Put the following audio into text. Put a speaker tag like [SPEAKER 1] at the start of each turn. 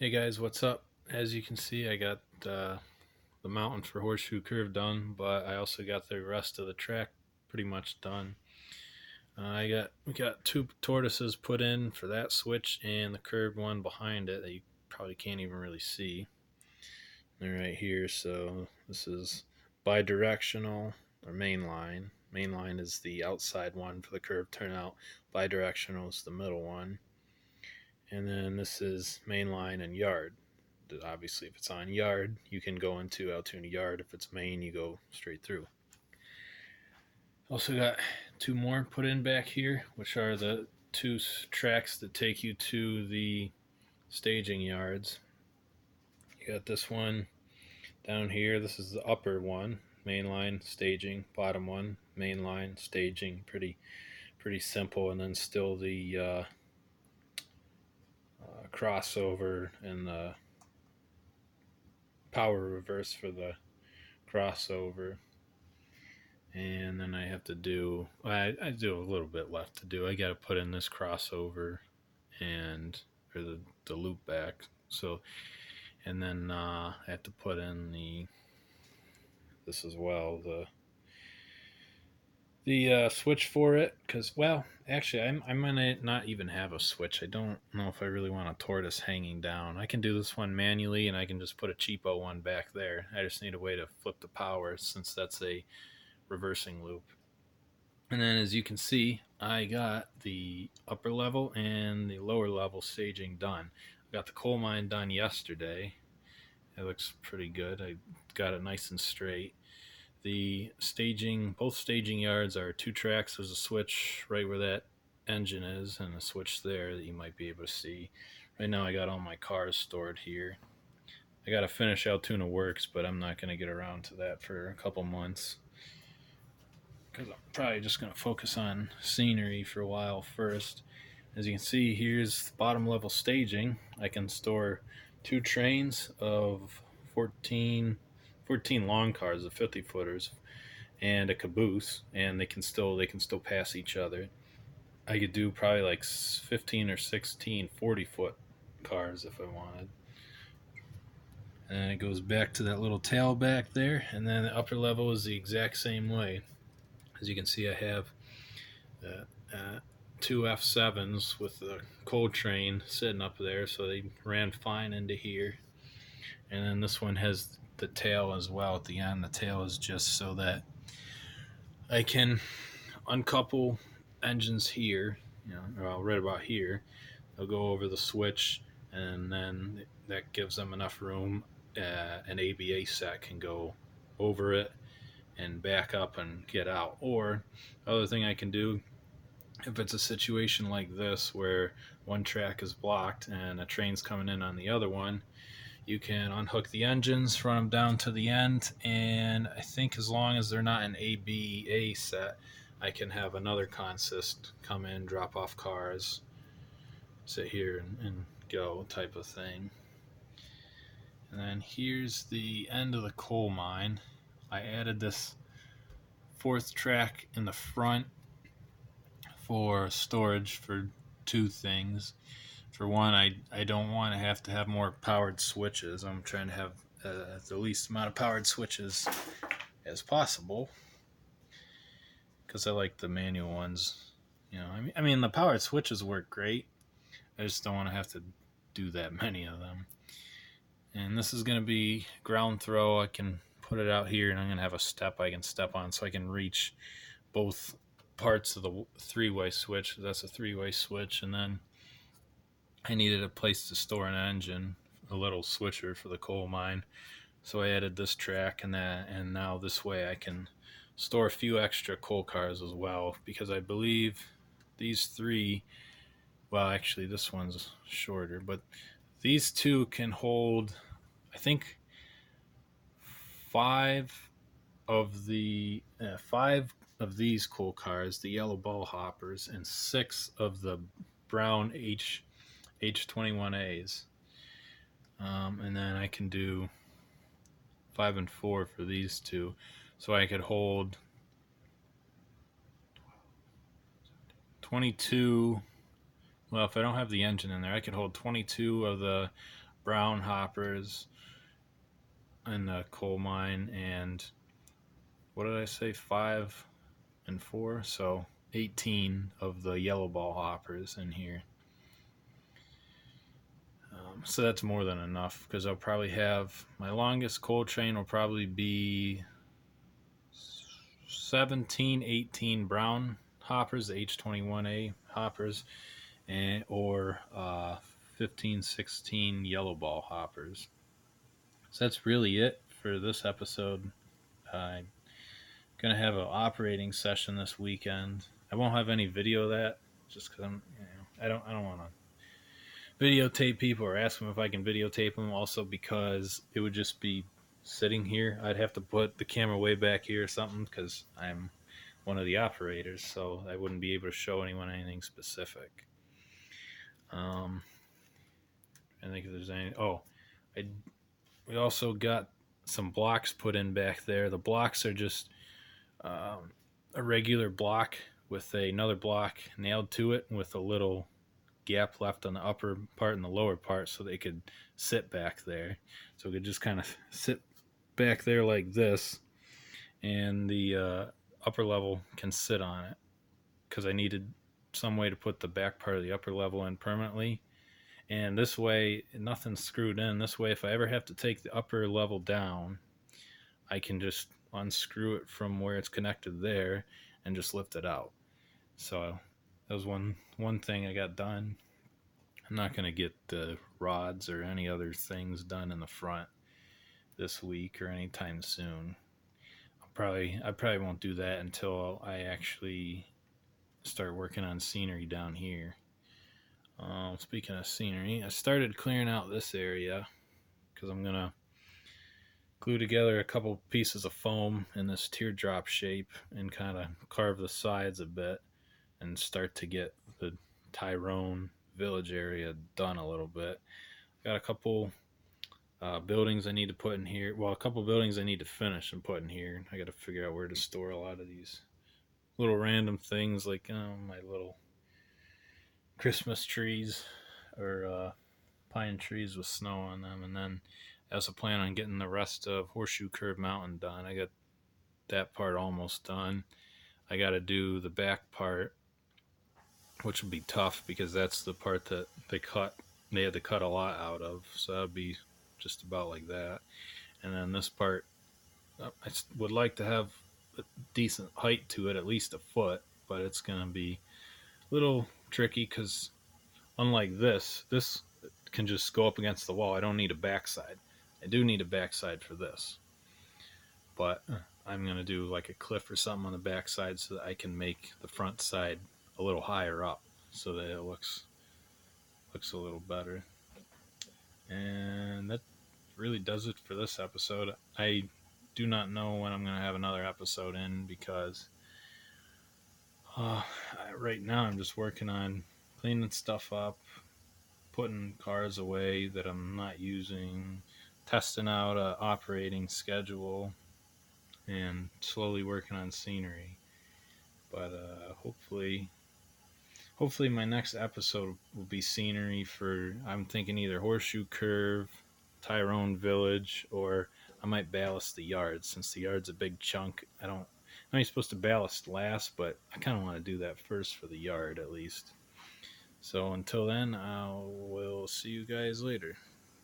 [SPEAKER 1] Hey guys, what's up? As you can see, I got the mountain for Horseshoe Curve done, but I also got the rest of the track pretty much done. We got two tortoises put in for that switch and the curved one behind it that you probably can't even really see. They're right here. So this is bidirectional or main line. Main line is the outside one for the curved turnout. Bidirectional is the middle one, and then this is main line and yard. Obviously, if it's on yard, you can go into Altoona yard. If it's main, you go straight through. Also got two more put in back here, which are the two tracks that take you to the staging yards. You got this one down here. This is the upper one, mainline staging. Bottom one, mainline staging. Pretty simple. And then still the crossover and the power reverse for the crossover. And then I have to do, I do a little bit left to do. I got to put in this crossover and or the loop back. So and then I have to put in the this as well, the switch for it, because well actually I'm gonna not even have a switch. I don't know if I really want a tortoise hanging down. I can do this one manually and I can just put a cheapo one back there. I just need a way to flip the power since that's a reversing loop. And then as you can see, I got the upper level and the lower level staging done. I got the coal mine done yesterday. It looks pretty good. I got it nice and straight. The staging, both staging yards are two tracks. There's a switch right where that engine is and a switch there that you might be able to see. Right now I got all my cars stored here. I got to finish Altoona Works, but I'm not going to get around to that for a couple months because I'm probably just going to focus on scenery for a while first. As you can see, here's bottom level staging. I can store two trains of 14 long cars, the 50 footers, and a caboose, and they can still pass each other. I could do probably like 15 or 16 40-foot cars if I wanted. And it goes back to that little tail back there, and then the upper level is the exact same way. As you can see, I have two F7s with the coal train sitting up there, so they ran fine into here. And then this one has the tail as well at the end. The tail is just so that I can uncouple engines here, well, right about here. They'll go over the switch, and then that gives them enough room. An ABA set can go over it and back up and get out. Or other thing I can do, if it's a situation like this where one track is blocked and a train's coming in on the other one, you can unhook the engines, run them down to the end, and I think as long as they're not an ABA set, I can have another consist come in, drop off cars, sit here and go type of thing. And then here's the end of the coal mine. I added this fourth track in the front for storage for two things. For one, I don't want to have more powered switches. I'm trying to have the least amount of powered switches as possible because I like the manual ones. I mean, the powered switches work great. I just don't want to have to do that many of them. And this is going to be ground throw. I can put it out here, and I'm going to have a step I can step on so I can reach both parts of the three-way switch. That's a three-way switch, and then I needed a place to store an engine, a little switcher for the coal mine. So I added this track and that, and now this way I can store a few extra coal cars as well, because I believe these three, well, actually this one's shorter, but these two can hold, I think, five of these coal cars, the yellow ball hoppers, and six of the brown H21As. And then I can do 5 and 4 for these two. So I could hold 22. Well, if I don't have the engine in there, I could hold 22 of the brown hoppers in the coal mine, and what did I say? 5 and 4, so 18 of the yellow ball hoppers in here. So that's more than enough because I'll probably have my longest coal train will probably be 17, 18 brown hoppers, H21A hoppers, or 15, 16 yellow ball hoppers. So that's really it for this episode. I'm gonna have an operating session this weekend. I won't have any video of that just because I don't want to videotape people or ask them if I can videotape them. Also because it would just be sitting here. I'd have to put the camera way back here or something because I'm one of the operators, so I wouldn't be able to show anyone anything specific. I think if there's any. Oh, we also got some blocks put in back there. The blocks are just a regular block with another block nailed to it with a little gap left on the upper part and the lower part so they could sit back there. So we could just kind of sit back there like this, and the upper level can sit on it because I needed some way to put the back part of the upper level in permanently. And this way, nothing's screwed in. This way, if I ever have to take the upper level down, I can just unscrew it from where it's connected there and just lift it out. So that was one thing I got done. I'm not going to get the rods or any other things done in the front this week or anytime soon. I probably won't do that until I actually start working on scenery down here. Speaking of scenery, I started clearing out this area because I'm going to glue together a couple pieces of foam in this teardrop shape and kind of carve the sides a bit and start to get the Tyrone Village area done a little bit. Got a couple buildings I need to put in here. Well, a couple buildings I need to finish and put in here. I got to figure out where to store a lot of these little random things like my little Christmas trees or pine trees with snow on them. And then I also plan on getting the rest of Horseshoe Curve Mountain done. I got that part almost done. I got to do the back part, which will be tough because that's the part that they had to cut a lot out of, so that would be just about like that. And then this part, I would like to have a decent height to it, at least a foot, but it's going to be a little tricky because unlike this can just go up against the wall. I don't need a backside. I do need a backside for this, but I'm going to do like a cliff or something on the backside so that I can make the front side a little higher up so that it looks a little better. And that really does it for this episode. I do not know when I'm going to have another episode in because right now I'm just working on cleaning stuff up, putting cars away that I'm not using, testing out a operating schedule, and slowly working on scenery. But hopefully my next episode will be scenery for, I'm thinking either Horseshoe Curve, Tyrone Village, or I might ballast the yard since the yard's a big chunk. I know you're supposed to ballast last, but I kind of want to do that first for the yard at least. So until then, I will see you guys later.